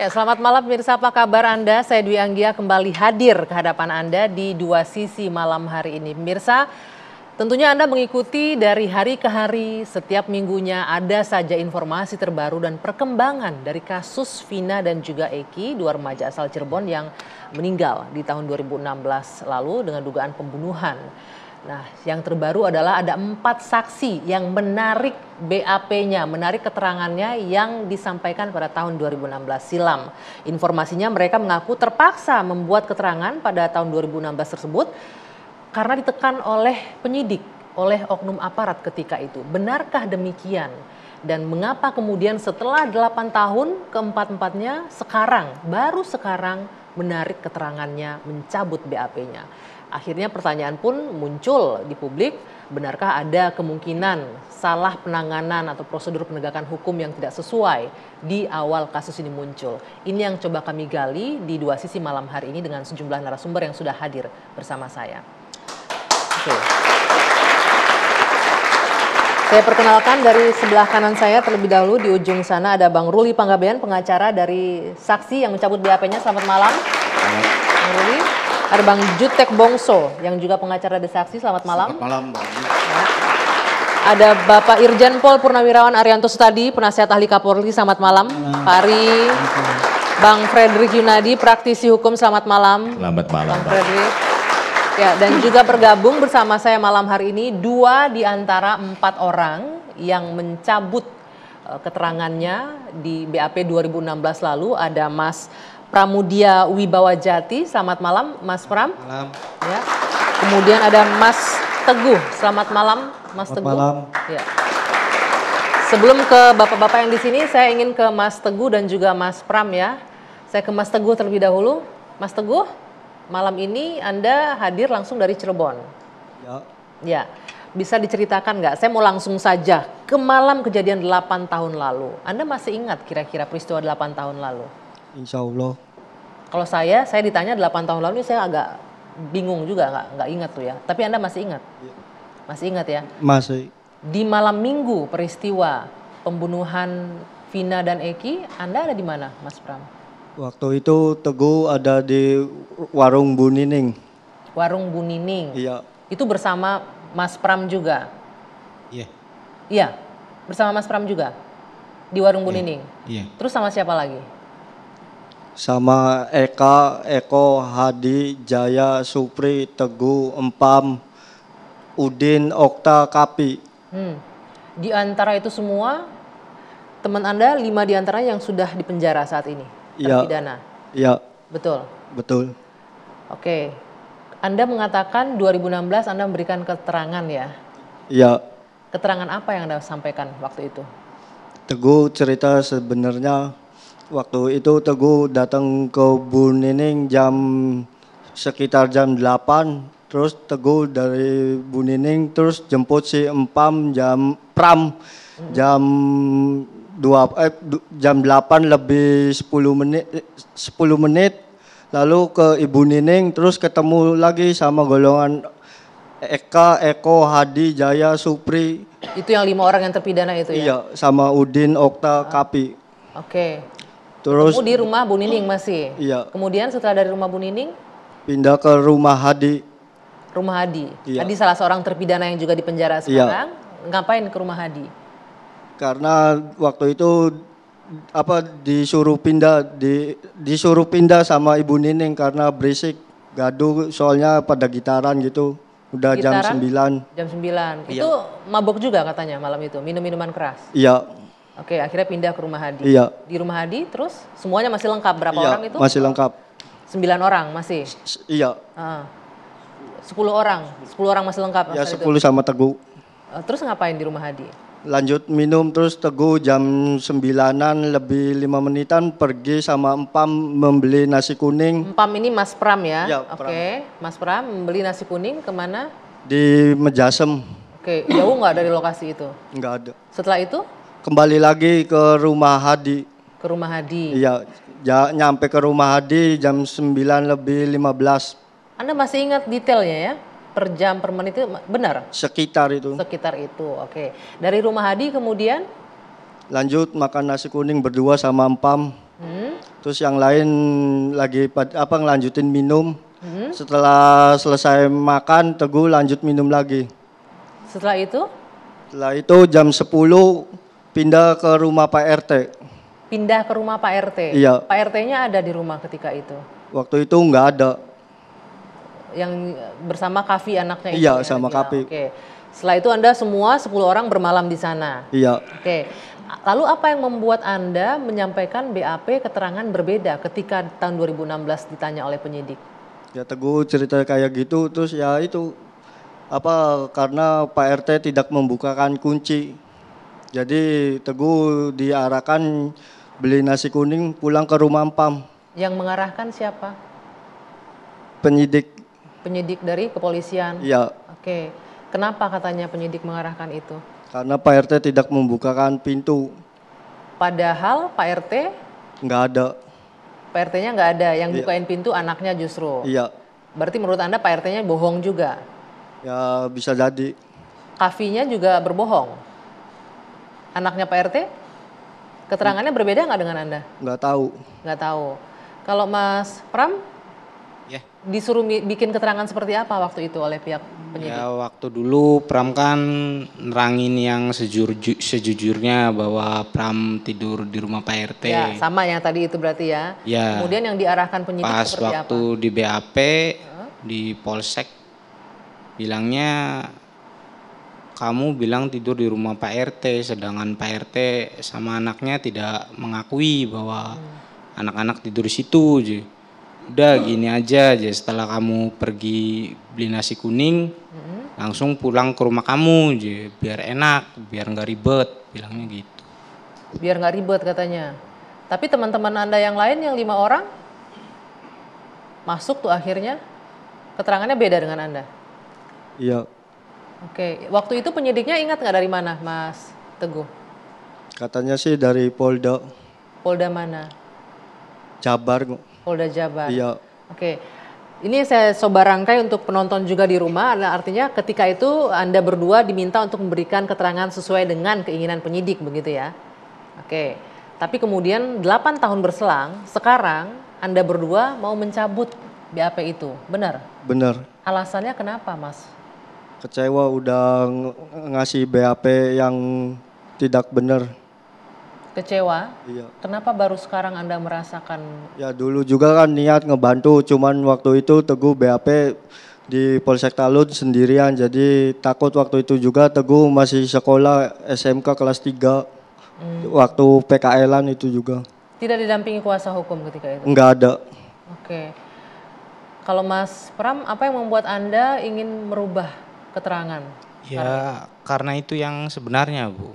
Ya, selamat malam pemirsa, apa kabar Anda? Saya Dwi Anggia kembali hadir ke hadapan Anda di Dua Sisi malam hari ini. Pemirsa, tentunya Anda mengikuti dari hari ke hari, setiap minggunya ada saja informasi terbaru dan perkembangan dari kasus Vina dan juga Eki, dua remaja asal Cirebon yang meninggal di tahun 2016 lalu dengan dugaan pembunuhan. Nah, yang terbaru adalah ada 4 saksi yang menarik BAP-nya, menarik keterangannya yang disampaikan pada tahun 2016 silam. Informasinya mereka mengaku terpaksa membuat keterangan pada tahun 2016 tersebut karena ditekan oleh penyidik, oleh oknum aparat ketika itu. Benarkah demikian? Dan mengapa kemudian setelah 8 tahun keempat-empatnya baru sekarang menarik keterangannya, mencabut BAP-nya? Akhirnya pertanyaan pun muncul di publik, benarkah ada kemungkinan salah penanganan atau prosedur penegakan hukum yang tidak sesuai di awal kasus ini muncul? Ini yang coba kami gali di Dua Sisi malam hari ini dengan sejumlah narasumber yang sudah hadir bersama saya. Oke. Saya perkenalkan dari sebelah kanan saya terlebih dahulu, di ujung sana ada Bang Ruli Panggabean, pengacara dari saksi yang mencabut BAP-nya. Selamat malam. Bang Ruli. Ada Bang Jutek Bongso yang juga pengacara dari saksi. Selamat malam. Selamat malam, Bang. Ya. Ada Bapak Irjen Pol Purnawirawan Arianto Sutadi, penasihat ahli Kapolri. Selamat malam. Pak Ari. Bang Fredrik Yunadi, praktisi hukum. Selamat malam. Selamat malam, Bang Fredrik. Ya, dan juga bergabung bersama saya malam hari ini 2 di antara 4 orang yang mencabut keterangannya di BAP 2016 lalu. Ada Mas Pramudia Wibawa Jati. Selamat malam, Mas Pram. Malam. Ya. Kemudian ada Mas Teguh. Selamat malam, Mas Teguh. Malam. Ya. Sebelum ke bapak-bapak yang di sini, saya ingin ke Mas Teguh dan juga Mas Pram ya. Saya ke Mas Teguh terlebih dahulu. Mas Teguh, malam ini Anda hadir langsung dari Cirebon. Ya. Ya. Bisa diceritakan nggak? Saya mau langsung saja ke malam kejadian 8 tahun lalu. Anda masih ingat kira-kira peristiwa 8 tahun lalu? Insya Allah. Kalau saya ditanya 8 tahun lalu, saya agak bingung juga, nggak ingat tuh ya. Tapi Anda masih ingat? Masih ingat ya? Masih. Di malam minggu peristiwa pembunuhan Vina dan Eki, Anda ada di mana, Mas Pram? Waktu itu Teguh ada di warung Bu Nining. Warung Bu Nining? Iya. Itu bersama Mas Pram juga? Iya. Iya, bersama Mas Pram juga? Di warung Bu Nining? Iya. Terus sama siapa lagi? Sama Eka, Eko, Hadi, Jaya, Supri, Teguh, Empam, Udin, Okta, Kapi. Di antara itu semua, teman Anda 5 di antaranya yang sudah dipenjara saat ini? Terpidana? Iya. Betul? Betul. Oke. Anda mengatakan 2016 Anda memberikan keterangan ya? Iya. Keterangan apa yang Anda sampaikan waktu itu? Teguh cerita sebenarnya waktu itu Teguh datang ke Bu Nining sekitar jam 8. Terus Teguh dari Bu Nining terus jemput si Empam jam 8 lebih 10 menit lalu ke Ibu Nining, terus ketemu lagi sama golongan Eka, Eko, Hadi, Jaya, Supri. Itu yang 5 orang yang terpidana itu ya? Iya, sama Udin, Okta, Kapi. Oke. Terus ketemu di rumah Bu Nining masih? Iya. Kemudian setelah dari rumah Bu Nining? Pindah ke rumah Hadi. Rumah Hadi? Iya. Hadi salah seorang terpidana yang juga dipenjara sekarang. Iya. Ngapain ke rumah Hadi? Karena waktu itu disuruh pindah sama Ibu Nining karena berisik, gaduh soalnya pada gitaran gitu. Udah Gitaran? jam 9. Jam 9. Iya. Itu mabok juga katanya malam itu, minum minuman keras. Iya. Oke, akhirnya pindah ke rumah Hadi. Iya. Di rumah Hadi terus semuanya masih lengkap, berapa Iya, orang itu? masih lengkap. 9 orang masih? Iya. 10 orang? 10 orang masih lengkap? Ya, saat 10 itu? sama Teguh. Terus ngapain di rumah Hadi? Lanjut minum, terus Teguh jam 9-an lebih 5 menitan pergi sama Empam membeli nasi kuning. Empam ini Mas Pram ya? Iya, Oke, Mas Pram membeli nasi kuning kemana? Di Mejasem. Oke, jauh nggak dari lokasi itu? Nggak ada. Setelah itu? Kembali lagi ke rumah Hadi. Ke rumah Hadi? Iya, nyampe ke rumah Hadi jam 9 lebih 15. Anda masih ingat detailnya ya? Per jam, per menit itu benar? Sekitar itu. Sekitar itu, oke. Dari rumah Hadi kemudian? Lanjut makan nasi kuning berdua sama Empam. Terus yang lain lagi ngelanjutin minum. Setelah selesai makan, Teguh lanjut minum lagi. Setelah itu? Setelah itu jam 10 pindah ke rumah Pak RT. Pindah ke rumah Pak RT? Iya. Pak RT-nya ada di rumah ketika itu? Waktu itu nggak ada. Yang bersama Kavi anaknya itu? Iya, ya? sama Kavi. Oke. Setelah itu Anda semua 10 orang bermalam di sana? Iya. Oke. Lalu apa yang membuat Anda menyampaikan BAP keterangan berbeda ketika tahun 2016 ditanya oleh penyidik? Ya Teguh cerita kayak gitu, terus ya itu karena Pak RT tidak membukakan kunci. Jadi Teguh diarahkan beli nasi kuning pulang ke rumah Empam. Yang mengarahkan siapa? Penyidik. Penyidik dari kepolisian? Iya. Oke. Kenapa katanya penyidik mengarahkan itu? Karena Pak RT tidak membukakan pintu. Padahal Pak RT? Nggak ada. Pak RT-nya nggak ada, yang Iya. bukain pintu anaknya justru? Iya. Berarti menurut Anda Pak RT-nya bohong juga? Ya bisa jadi. Kavinya juga berbohong? Anaknya Pak RT? Keterangannya berbeda nggak dengan Anda? Nggak tahu. Nggak tahu. Kalau Mas Pram? Ya. Disuruh bikin keterangan seperti apa waktu itu oleh pihak penyidik? Ya waktu dulu Pram kan nerangin yang sejujurnya bahwa Pram tidur di rumah Pak RT. Ya, sama yang tadi itu berarti ya. Ya. Kemudian yang diarahkan penyidik Pas seperti waktu apa? di BAP di Polsek bilangnya kamu bilang tidur di rumah Pak RT, sedangkan Pak RT sama anaknya tidak mengakui bahwa anak-anak tidur di situ aja. Udah gini aja setelah kamu pergi beli nasi kuning langsung pulang ke rumah kamu aja biar enak, biar nggak ribet, bilangnya gitu. Biar nggak ribet katanya. Tapi teman-teman Anda yang lain yang 5 orang masuk tuh akhirnya keterangannya beda dengan Anda? Iya. Oke, waktu itu penyidiknya ingat nggak dari mana Mas Teguh? Katanya sih dari Polda. Polda mana? Jabar. Polda Jabar. Iya. Oke, ini saya coba rangkai untuk penonton juga di rumah. Artinya ketika itu Anda berdua diminta untuk memberikan keterangan sesuai dengan keinginan penyidik begitu ya? Oke, tapi kemudian 8 tahun berselang, sekarang Anda berdua mau mencabut BAP itu, benar? Bener. Alasannya kenapa Mas? Kecewa udah ngasih BAP yang tidak benar. Kecewa? Iya. Kenapa baru sekarang Anda merasakan? Ya dulu juga kan niat ngebantu, cuman waktu itu Teguh BAP di Polsek Talun sendirian, jadi takut waktu itu juga Teguh masih sekolah SMK kelas 3, waktu PKL-an itu juga. Tidak didampingi kuasa hukum ketika itu? Enggak ada. Oke. Kalau Mas Pram, apa yang membuat Anda ingin merubah keterangan? Ya karena itu yang sebenarnya Bu.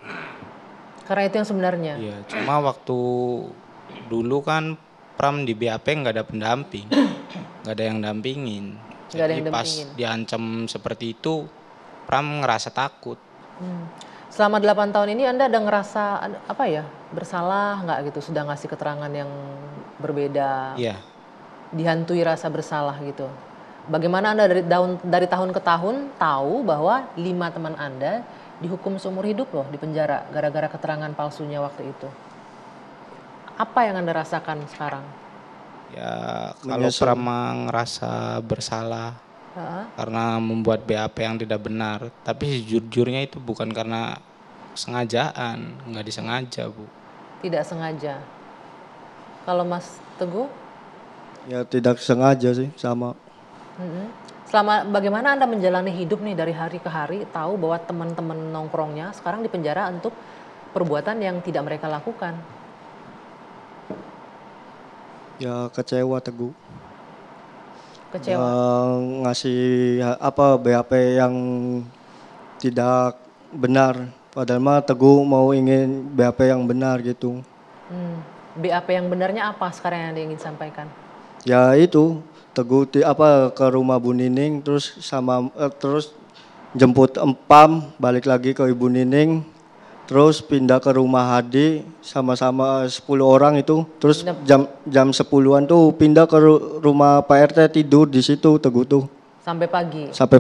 Karena itu yang sebenarnya? Iya, cuma waktu dulu kan Pram di BAP nggak ada pendamping, nggak ada yang dampingin. Nggak ada Jadi yang pas dampingin. diancam seperti itu, Pram ngerasa takut. Selama 8 tahun ini Anda ada ngerasa bersalah nggak gitu, sudah ngasih keterangan yang berbeda, Iya, dihantui rasa bersalah gitu? Bagaimana Anda dari tahun ke tahun tahu bahwa 5 teman Anda dihukum seumur hidup loh di penjara gara-gara keterangan palsunya waktu itu? Apa yang Anda rasakan sekarang? ya kalau Menyesal. Pram ngerasa bersalah Heeh. karena membuat BAP yang tidak benar, tapi sejujurnya itu bukan karena sengajaan, nggak disengaja Bu. Tidak sengaja. Kalau Mas Teguh? Ya tidak sengaja sih sama. Selama bagaimana Anda menjalani hidup nih dari hari ke hari, tahu bahwa teman-teman nongkrongnya sekarang di penjara untuk perbuatan yang tidak mereka lakukan? Ya kecewa Teguh. Kecewa. Ngasih BAP yang tidak benar. Padahal mah Teguh mau ingin BAP yang benar gitu. BAP yang benarnya apa sekarang yang Anda ingin sampaikan? Ya itu Teguh ke rumah Bu Nining terus terus jemput Empam balik lagi ke Ibu Nining terus pindah ke rumah Hadi sama-sama 10 orang itu terus jam 10-an tuh pindah ke rumah Pak RT tidur di situ Teguh tuh Sampai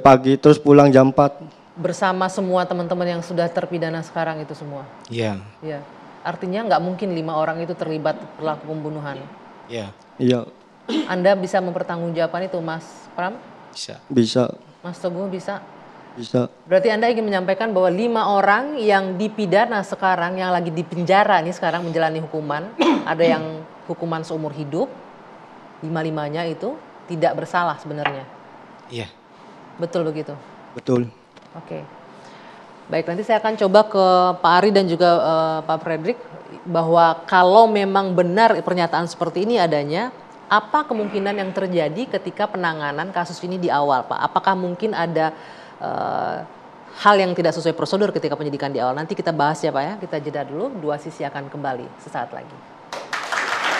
pagi terus pulang jam 4 bersama semua teman-teman yang sudah terpidana sekarang itu semua? Iya, Ya, artinya nggak mungkin 5 orang itu terlibat pelaku pembunuhan? Iya, Iya, Anda bisa mempertanggungjawabkan itu, Mas Pram? bisa. bisa, Mas Teguh bisa? bisa. Berarti Anda ingin menyampaikan bahwa 5 orang yang dipidana sekarang, yang lagi di penjara nih sekarang menjalani hukuman, ada yang hukuman seumur hidup, 5-limanya itu tidak bersalah sebenarnya. Iya. Betul begitu? Betul. Oke. Baik, nanti saya akan coba ke Pak Ari dan juga Pak Fredrik bahwa kalau memang benar pernyataan seperti ini adanya, apa kemungkinan yang terjadi ketika penanganan kasus ini di awal, Pak? Apakah mungkin ada hal yang tidak sesuai prosedur ketika penyidikan di awal? Nanti kita bahas ya, Pak ya. Kita jeda dulu, dua sisi akan kembali sesaat lagi.